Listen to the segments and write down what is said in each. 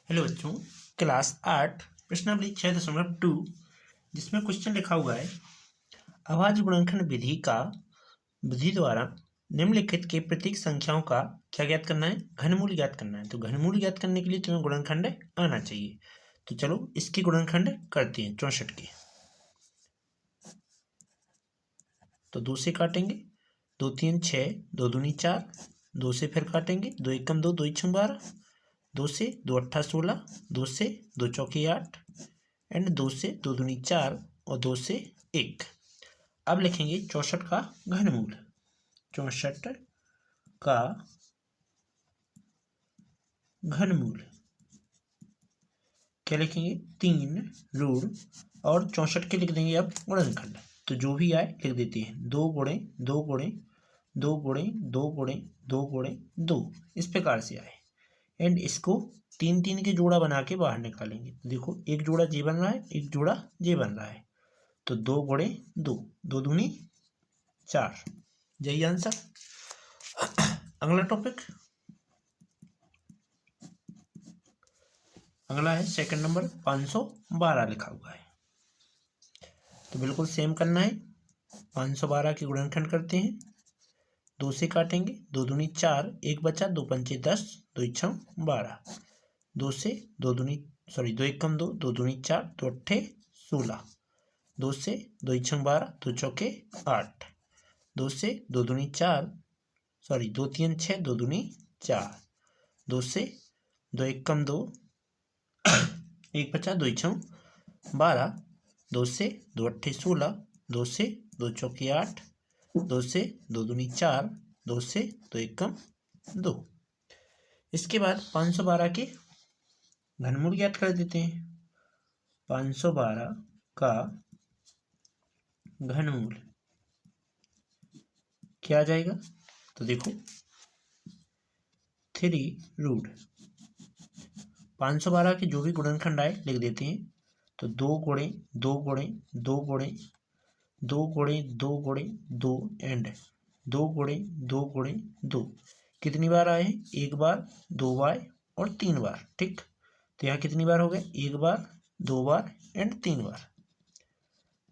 Hello बच्चों, class 8 प्रश्नावली 6.2 जिसमें क्वेश्चन लिखा हुआ है अभाज्य गुणनखंड विधि द्वारा निम्नलिखित के प्रतीक संख्याओं का क्या ज्ञात करना है, घनमूल ज्ञात करना है। तो घनमूल ज्ञात करने के लिए तुम्हें गुणनखंड आना चाहिए। तो चलो इसकी गुणनखंड करते हैं 64 की। तो 2 से काटेंगे, 2 3 6, 2 दूनी 4, 2 से फिर काटेंगे, 2 एकम 2, 2 इछम 12, 2 से 2 अट्ठा 16, 2 से 2 चौकी 8 एंड 2 से 2 दूनी 4 और 2 से 1। अब लिखेंगे 64 का घनमूल। 64 का घनमूल क्या लिखेंगे, 3 रूट और 64 के लिख देंगे अब गुणनखंड। तो जो भी आए लिख देते हैं, 2 गुणे 2 गुणे 2 गुणे 2 गुणे 2 गुणे 2, इस प्रकार से आए। एंड इसको 3 3 के जोड़ा बना के बाहर निकालेंगे। देखो एक जोड़ा जे बन रहा है, एक जोड़ा जे बन रहा है। तो 2 गुणे 2, 2 दूनी 4, यही आंसर। अगला टॉपिक, अगला है सेकंड नंबर 512 लिखा हुआ है। तो बिल्कुल सेम करना है। 512 की गुणनखंड करते हैं। 2 से काटेंगे, 2 दूनी 4, 1 बचा, 2 पंचे 10, 2 इछम 12, 2 से 2 दूनी 2 एकम 2, 2 दूनी 4, 2 अट्ठे 16, 2 से 2 इछम 12, 2 चौके 8, 2 से 2 दूनी 4, 2 3 6, 2 दूनी 4, 2 से 2 एकम 2, 1 बचा, 2 इछम 12, 2 से 2 अट्ठे 16, 2 से 2 चौकी 8, 2 से 2 दूनी 4, 2 से 2 एकम 2। इसके बाद 512 के घनमूल ज्ञात कर देते हैं। 512 का घनमूल क्या आ जाएगा, तो देखो 3 रूट 512 के जो भी गुणनखंड आए लिख देते हैं। तो 2 गुणे 2 गुणे 2 गुणे 2 गुणे 2 गुणे 2 एंड 2 गुणे 2 गुणे 2 कितनी बार आए हैं, 1 बार 2 बार और 3 बार। ठीक, तो यहाँ कितनी बार हो गए, 1 बार 2 बार एंड 3 बार।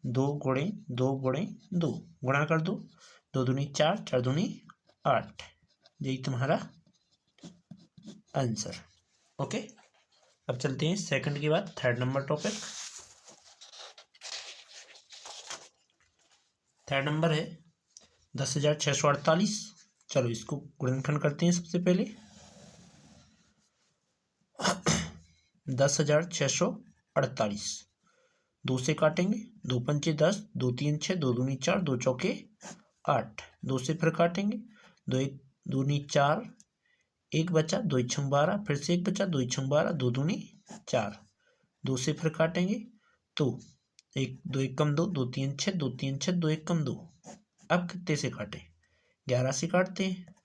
2 गुणे 2 गुणे 2 गुणा कर दो, 2 दूनी 4, 4 दूनी 8, यही तुम्हारा आंसर। ओके, अब चलते हैं सेकंड के बाद third number topic. Third number है 10,648। चलो इसको गुणनखंड करते हैं सबसे पहले। 10,648, 2 से काटेंगे, 2 पंचे 10, 2 3 6, 2 दूनी 4, 2 चौके 8, 2 से फिर काटेंगे, 2 1 दूनी 4, 1 बचा, 2 इछम 12, फिर से 1 बचा, 2 इछम 12, 2 दूनी 4, 2 से फिर काटेंगे। तो 1 2 एकम 2, 2 3 6, 2 3 6, 2 एकम 2। अब कितने से काटे, 11 से काटते हैं।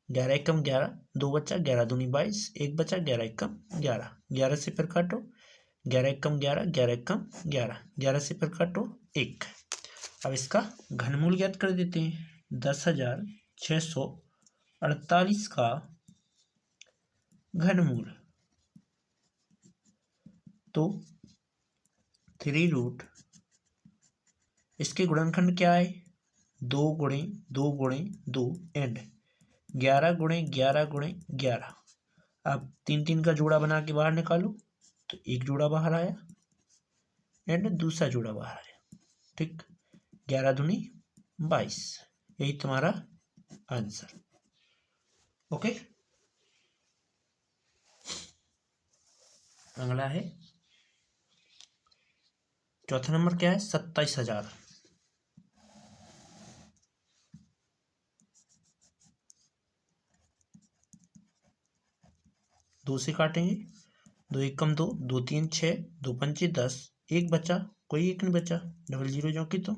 11 एकम 11, 2 बचा, 11 दूनी 22, 1 बचा, 11 एकम 11, 11 से फिर काटो, 11 एकम 11, 11 एकम 11, 11 से फिर काटो 1। अब इसका घनमूल ज्ञात कर देते हैं। 10,648 का घनमूल, तो 3 रूट इसके गुणनखंड क्या है, 2 गुणे 2 गुणे 2 एंड 11 गुणे 11 गुणे 11। अब 3 3 का जोड़ा बना के बाहर निकालो, तो एक जोड़ा बाहर आया एंड दूसरा जोड़ा बाहर आया। ठीक, 11 दूनी 22, यही तुम्हारा आंसर। ओके, अगला है चौथा नंबर क्या है, 27,000। 2 से काटेंगे, 2 एकम 2, 2 3 6, 2 पंचे 10, 1 बचा, कोई एक नहीं बचा, 00 चौकी। तो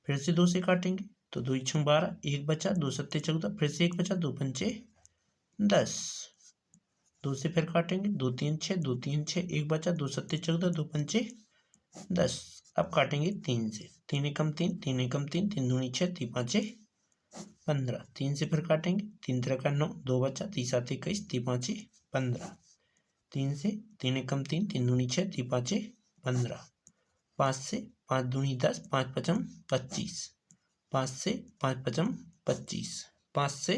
फिर से 2 से काटेंगे, तो 2 इछम 12, 1 बचा, 2 सत्ते 14, फिर से 1 बचा, 2 पंचे 10, 2 से फिर काटेंगे, 2 3 6, 2 3 6, 1 बचा, 2 सत्ते 14, 2 पंचे 10। अब काटेंगे 3 से, 3 एकम 3, 3 एकम 3, 3 दूनी 6, 3 पाँचे 15, 3 से फिर काटेंगे, 3 3 9, 2 बचा, 3 7 21, 3 5 15, 3 से 3 एकम 3, 3 दूनी 6, 3 पाँचे 15, 5 से 5 दूनी 10, 5 पचम 25, 5 से 5 पचम 25, 5 से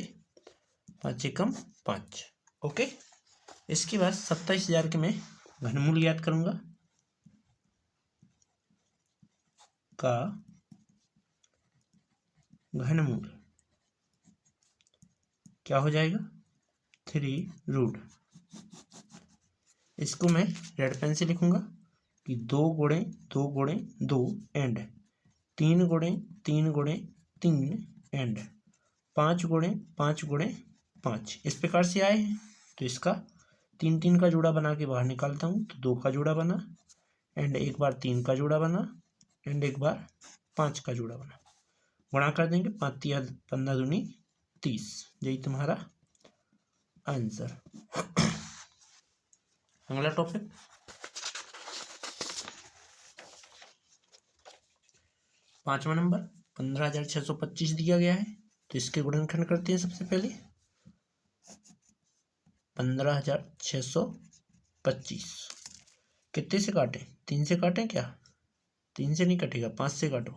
5 एकम 5। ओके, इसके बाद 27,000 के मैं घनमूल याद करूंगा का घनमूल क्या हो जाएगा 3√। इसको मैं रेड पेन से लिखूंगा कि 2 गुणे 2 गुणे 2 एंड 3 गुणे 3 गुणे 3 एंड 5 गुणे 5 गुणे 5 इस प्रकार से आए हैं। तो इसका 3 3 का जोड़ा बना के बाहर निकालता हूँ तो 2 का जोड़ा बना एंड एक बार 3 का जोड़ा बना एंड एक बार 5 का जोड़ा बना, गुणा कर देंगे 5 या 15 दूनी 30, यही तुम्हारा आंसर। अगला टॉपिक 5वां नंबर 15,625 दिया गया है तो इसके गुणनखंड करते हैं। सबसे पहले 15,625 कितने से काटें, 3 से काटें क्या, 3 से नहीं कटेगा 5 से काटो,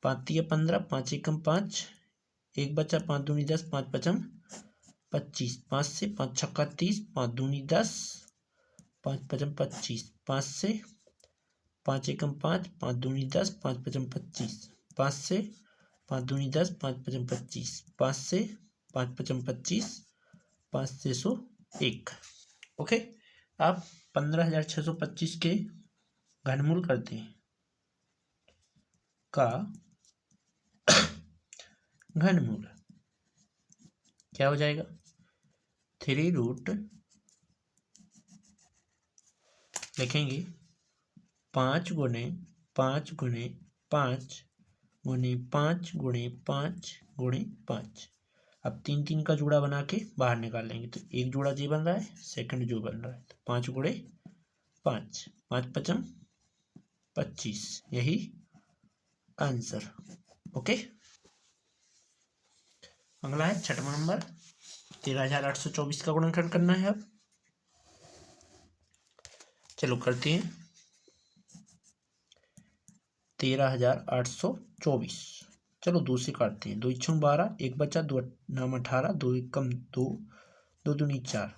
5 तिया 15, 5 एकम 5, एक बचा 5 दूनी 10, 5 पचम 25, 5 से 5 छक्का 30, 5 दूनी 10, 5 पचम 25, 5 से 5 एकम 5, 5 दूनी 10, 5 पचम 25, 5 से 5 दूनी 10, 5 पचम 25, 5 से 5 पचम 25, 5 से 101। ओके, आप 15,625 के घनमूल करते हैं का घनमूल क्या हो जाएगा 3√ लिखेंगे 5 गुणे 5 गुणे 5 गुणे 5 गुणे 5 गुणे 5। अब 3 3 का जोड़ा बना के बाहर निकाल लेंगे तो एक जोड़ा जी बन रहा है, सेकंड जो बन रहा है तो 5 गुणे 5, 5 पचम 25, यही आंसर। ओके, अगला है 6वां नंबर 13,824 का गुणनखंड करना है। अब चलो करते हैं 13,824। चलो 2 से काटते हैं, 2 इच्छुं 12, एक बचा 2 नाम 18, 2 एकम 2, 2 दूनी 4,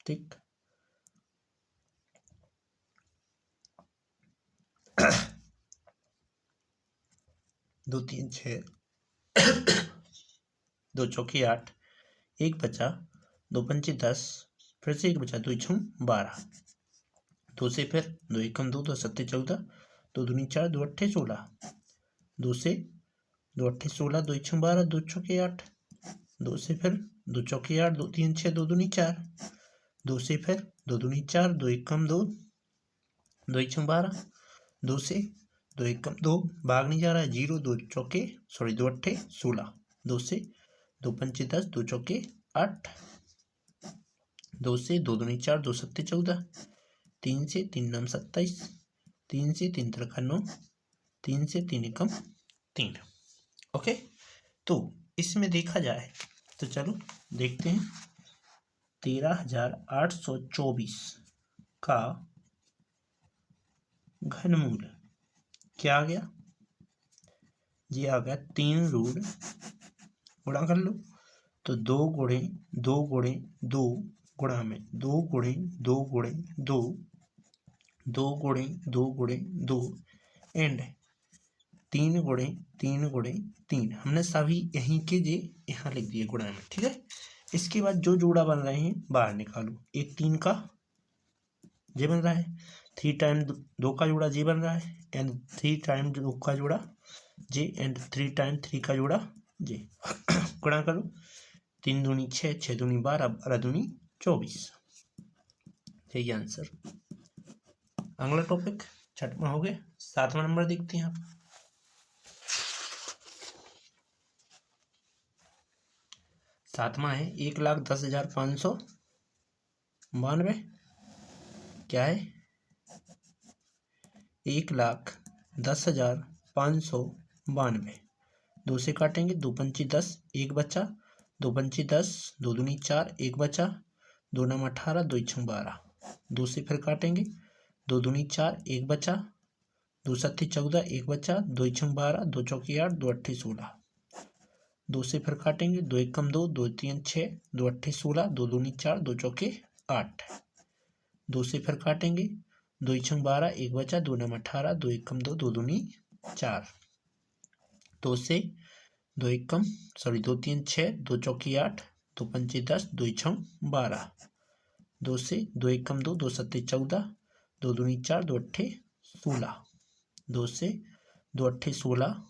ठीक 2 3 6, 2 चौके 8, एक बचा 2 पंचे 10, फिर से एक बचा 2 इच्छुं 12, 2 से फिर 2 एकम 2, 2 सत्ते 14, 2 दूनी 4, 2 अट्ठे 16, 2 से 2 अट्ठे 16, 2 इच्छुं 12, 2 चौके 8, 2 से फिर 2 चौके 8, 2 3 6, 2 दूनी 4, 2 से फिर 2 दूनी 4, 2 एकम 2, 2 इच्छुं 12, 2 से 2 एकम 2, भाग नहीं जा रहा है 0, 2 चौके 2 अट्ठे 16, 2 से 2 पंचे 10, 2 चौके 8, 2 से 2 दूनी 4, 2 सत्ते 14, 3 से 3 नाम 27, 3 से 3 त्रिका 9, 3 से 3 एकम 3। ओके, तो इसमें देखा जाए तो चलो देखते हैं 13,824 का घनमूल क्या आ गया, ये आ गया 3√ गुणा कर लो तो 2 गुणे 2 गुणे 2 गुणा में 2 गुणे 2 गुणे 2, 2 गुणे 2 गुणे 2 एंड 3 गुणे 3 गुणे 3। हमने सभी यहीं के जे यहाँ लिख दिए गुणा में, ठीक है। इसके बाद जो जोड़ा बन रहे हैं बाहर निकालो, एक 3 का जे बन रहा है, 3 टाइम 2 का जोड़ा जे बन रहा है एंड 3 टाइम 2 का जोड़ा जे एंड 3 टाइम 3 का जोड़ा जे गुणा करो, 3 दूनी 6, 6 दूनी 12, 12 दूनी 24, यही आंसर। अगला टॉपिक 6वां हो गया। 7वां नंबर देखते हैं आप। 7वां है 1,10,592। क्या है 1,10,592। 2 से काटेंगे, 2 पंची 10, एक बचा, 2 पंची 10, 2 दूनी 4, एक बचा, 2 नाम 18, 2 इच्छुं 12, दो से फिर काटेंगे, दो दूनी 4, एक बचा, दो सत्ती 14, एक बचा, दो छंग 12, दो चौकी 8, दो अट्ठी 16। दो से फिर काटेंगे, दो एकम 2, दो तीन 6, दो अट्ठी 16, दो दूनी 4, दो चौके 8। दो से फिर काटेंगे, दो छंग 12, एक बचा, दो नम 18, दो एकम 2, दो दूनी 4। दो से दो तीन 6, दो चौकी 8, दो पंचे 10, दो छंग 12। दो से दो एकम 2, दो सत्ते 14, दो दूनी 4, दो अट्ठे 16। दो से दो अट्ठे 16,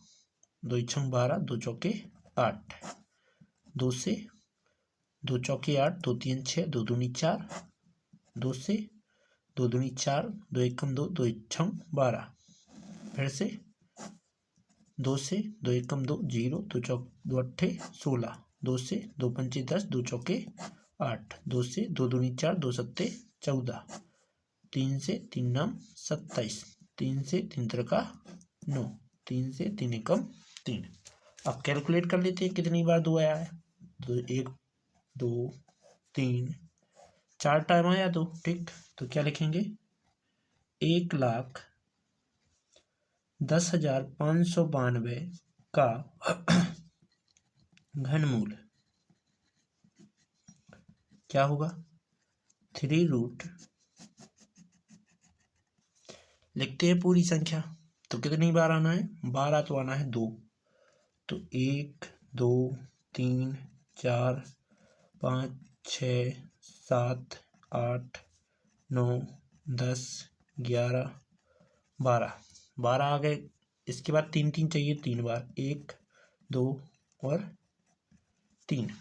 दो छंग 12, दो चौके 8। दो से दो चौके 8, दो तीन 6, दो दूनी 4। दो से दो दूनी 4, दो एकम 2, दो छंग 12। फिर से दो से दो एकम 2, 0, दो अट्ठे 16। दो से दो पंचे 10, दो चौके 8। दो से दो दूनी 4, दो सत्ते 14। तीन से तीन नाम 27। तीन से तीन त्रिका 9। तीन से तीन एकम 3। अब कैलकुलेट कर लेते हैं कितनी बार 2 आया है। तो 1 2 3 4 टाइम आया 2। ठीक, तो क्या लिखेंगे, 1,10,592 का घनमूल क्या होगा, 3 रूट, लिखते हैं पूरी संख्या। तो कितनी बार आना है, 12 तो आना है 2। तो 1 2 3 4 5 6 7 8 9 10 11 12 12 आ गए। इसके बाद 3 3 चाहिए 3 बार, 1 2 और 3।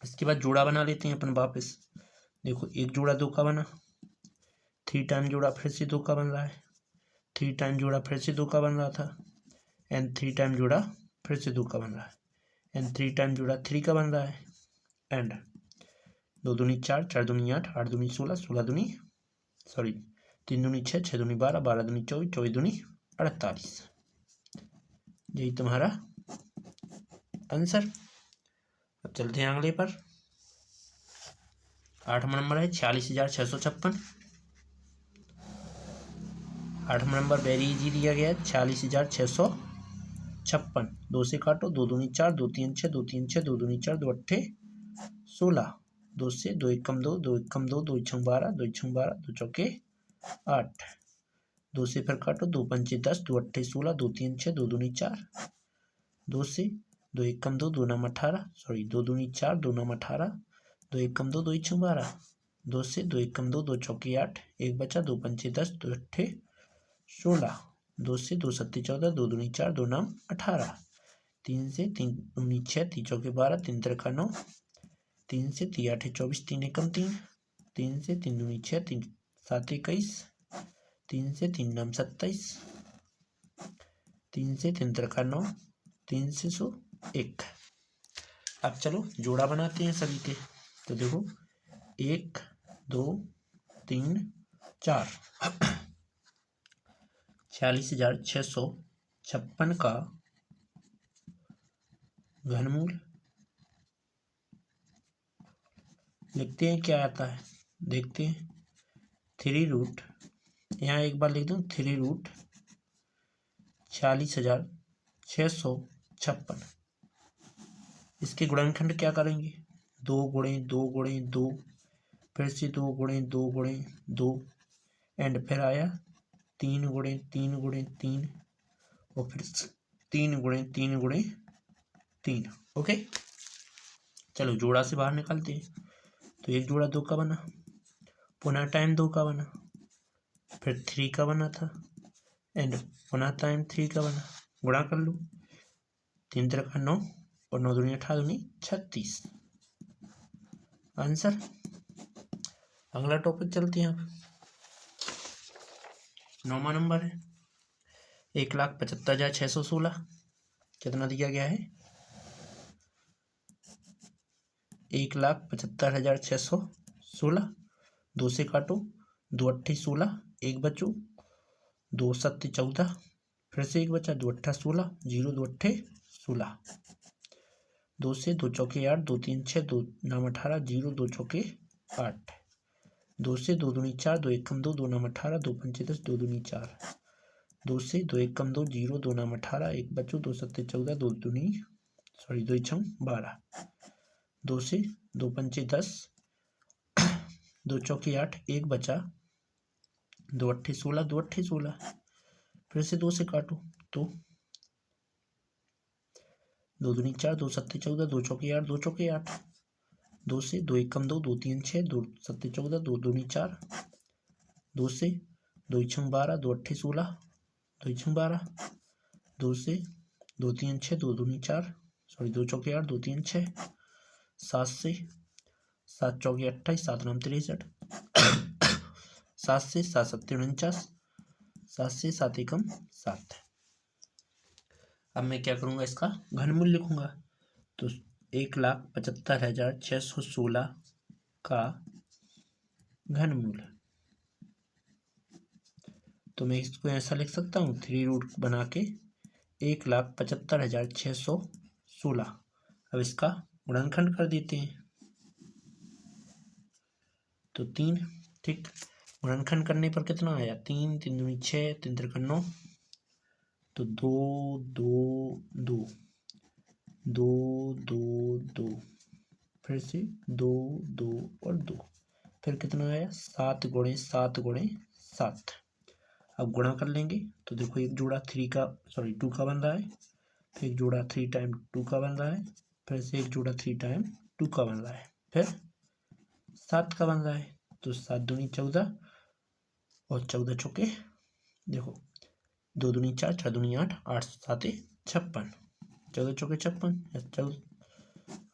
इसके बाद जोड़ा बना लेते हैं अपन वापस। देखो, एक जोड़ा 2 का बना, 3 टाइम जोड़ा फिर से 2 का बन रहा है, 3 टाइम जोड़ा फिर से 2 का बन रहा था, एंड 3 टाइम जोड़ा फिर से 2 का बन रहा है, एंड 3 टाइम जोड़ा 3 का बन रहा है, एंड 2 दूनी 4, 4 दूनी 8, 8 दूनी 16, 16 दूनी 3 दूनी 6, 6 दूनी 12, 12 दूनी 24, 24 दूनी 48। यही तुम्हारा आंसर। अब चलते हैं अगले पर। 8वां नंबर है 46,656। 8वां नंबर वेरी इजी दिया गया है, 46,656। 2 से काटो, 2 दूनी 4, 2 तीन 6, 2 तीन 6, 2 दूनी 4, 2 अट्ठे 16। 2 से दो एकम 2, 2 एकम 2, 2 छंग 12, 2 छंग 12, 2 चौके 8। 2 से फिर काटो, 2 पंचे 10, 2 अट्ठे 16, 2 तीन 6, 2 दूनी 4। 2 से दो एकम 2, 2 नम 18, 2 दूनी 4, 2 नम 18, 2 एकम 2, 2 छंग 12। 2 से दो एकम 2, 2 चौके 8, एक बचा, 2 पंचे 10, 2 अट्ठे 16। 2 से 2 सत्ते 14, 2 दूनी 4, 2 नाम 18। 3 से 3 दूनी 6, 3 चौके 12, 3 त्रिका 9। 3 से 3 8 24, 3 एकम 3। 3 से 3 दूनी 6, 3 7 21। 3 से 3 नाम 27। 3 से 3 त्रिका 9। 3 से 1। अब चलो जोड़ा बनाते हैं सभी के। तो देखो, 1 2 3 4। 46,656 का घनमूल लिखते हैं, क्या आता है देखते हैं। 3 रूट, यहाँ एक बार लिख दूँ, 3 रूट 46,656। इसके गुणनखंड क्या करेंगे, 2 गुणे 2 गुणे 2, फिर से 2 गुणे 2 गुणे 2, एंड फिर आया 3 गुणे 3 गुणे 3, और फिर 3 गुणे 3 गुणे 3। ओके, चलो जोड़ा से बाहर निकालते हैं। तो एक जोड़ा 2 का बना, पुनः टाइम 2 का बना, फिर 3 का बना था, एंड पुनः टाइम 3 का बना। गुणा कर लो, 3 त्रिका 9, और 9 दूनी 18, दूनी 36। आंसर। अगला टॉपिक चलते हैं। अब 9वां नंबर है 1,75,616। कितना दिया गया है, 1,75,616। 2 से काटो, 2 अट्ठे 16, एक बचो, 2 सत्ते 14, फिर से एक बचा, 2 अट्ठा 16, 0 2 अट्ठे 16। 2 से 2 चौके 8, 2 तीन 6, 2 नाम 18, 0 2 चौके 8। 2 से 2 दूनी 4, 2 एक कम 2, 2 नाम 18, 2 पंचे 10, 2 दूनी 4। 2 से 2 एक कम 2, 0, 2 नाम 18, 1 बचो, 2 सत्ते 14, 2 छम 12। 2 से 2 पंचे 10, 2 चौके 8, 1 बचा, 2 अट्ठे 16, 2 अट्ठे 16। फिर से 2 से काटो तो 2 दूनी 4, 2 सत्ते 14, 2 चौके 8, 2 चौके 8। 2 से 2 एक कम 2, 2 3 6, 2 सत्ते 14, 2 दूनी 4। 2 से 2 छम 12, 2 अट्ठे 16, 2 छम 12। 2 से 2 3 6, 2 दूनी 4, 2 चौके 8, 2 3 6। 7 से 7 चौके 28, 7 नाम 63। 7 से 7 सत्ते 49, 7 से 7 एकम 7। अब मैं क्या करूँगा, इसका घनमूल लिखूंगा। तो 1,75,616 का घनमूल, तो मैं इसको ऐसा लिख सकता हूँ 3 रूट बना के 1,75,616। अब इसका गुणनखंड कर देते हैं तो 3, ठीक। गुणनखंड करने पर कितना आया, 3 3 दूनी 6, 3 त्रिक 9, तो 2 2 2 2 2 2, फिर से 2 2 और 2, फिर कितना आया 7 गुणे 7 गुणे 7। अब गुणा कर लेंगे तो देखो एक जोड़ा 2 का बन रहा है, फिर एक जोड़ा 3 टाइम 2 का बन रहा है, फिर से एक जोड़ा 3 टाइम 2 का बन रहा है, फिर 7 का बन रहा है। तो 7 दूनी 14 और 14 चौके, देखो 2 दूनी 4, 4 दूनी 8, 8 7 56, 14 चौके 56,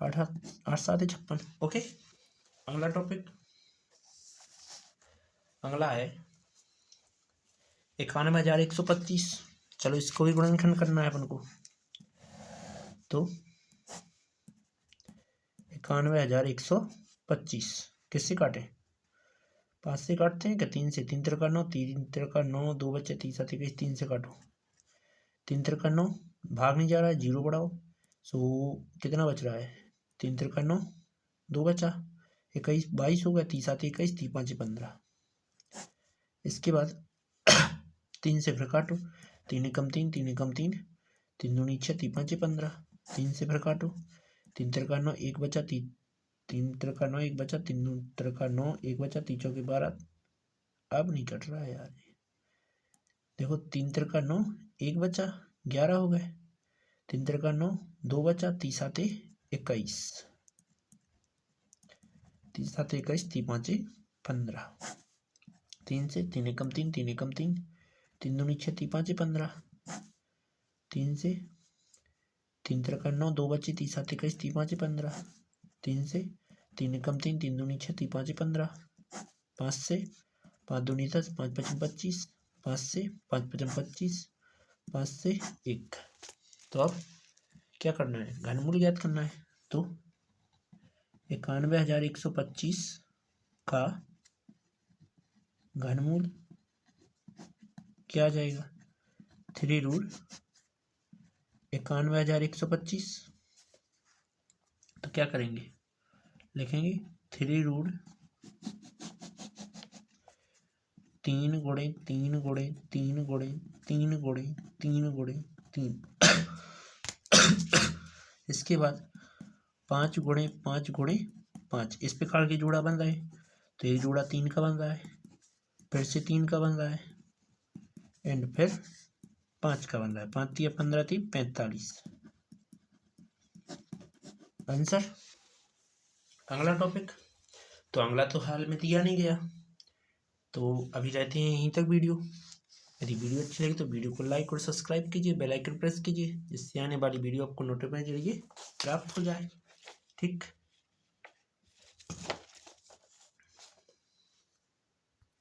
8 7 56। ओके, अगला टॉपिक, अगला है 91,125। चलो इसको भी गुणनखंड करना है अपन को। तो 91,125 किससे काटे, 5 से काटते हैं क्या, 3 से। 3 त्रिका 9, 3 त्रिका 9, 2 बचे 3 7 21, 3 से काटो। 3 त्रिका 9, भाग नहीं जा रहा है, 0 बढ़ाओ, सो कितना बच रहा है, 3 त्रिका 9, 2 बचा, 21 22 हो गया, 3 7 21, 3 5 15। इसके बाद 3 से फिर काटो, 3 एकम 3, 3 एकम 3, 3 दूनी 6, 3 5 15। 3 से फिर काटो, 3 त्रिका 9, 1 बचा, 3 त्रिका 9, 1 बचा, 3 त्रिका 9, 1 बचा, 3 चौके 12। अब नहीं कट रहा है यार, देखो 3 त्रिका 9, 1 बचा, 11 हो गए, 3 त्रिका 9, 2 बचा, 3 7 21, 3 7 21, 3 5 15। 3 से 3 एकम 3, 3 एकम 3, 3 दूनी 6, 3 5 15। 3 से 3 त्रिका 9, 2 बची, 3 7 21, 3 5 15। 3 से 3 एकम 3, 3 दूनी 6, 3 5 15। 5 से 5 दूनी 10, 5 5 25, 5 से 5 5 25, 5 से 1। तो अब क्या करना है, घनमूल ज्ञात करना है। तो 91,125 का घनमूल क्या आ जाएगा, 3 रूट 91,125। तो क्या करेंगे, लिखेंगे 3 रूट 3 गुणे 3 गुणे 3 गुणे 3 गुणे 3 गुणे 3। इसके बाद 5 गुणे 5 गुणे 5, इस प्रकार के जोड़ा बन रहा है। तो एक जोड़ा 3 का बन रहा है, फिर से 3 का बन रहा है, एंड फिर 5 का बन रहा है। 5 3 15 3 45 आंसर। अगला टॉपिक, तो अगला तो हाल में दिया नहीं गया, तो अभी रहते हैं यहीं तक वीडियो। यदि वीडियो अच्छी लगी तो वीडियो को लाइक और सब्सक्राइब कीजिए, बेल आइकन प्रेस कीजिए, जिससे आने वाली वीडियो आपको नोटिफिकेशन के जरिए प्राप्त हो जाए। ठीक।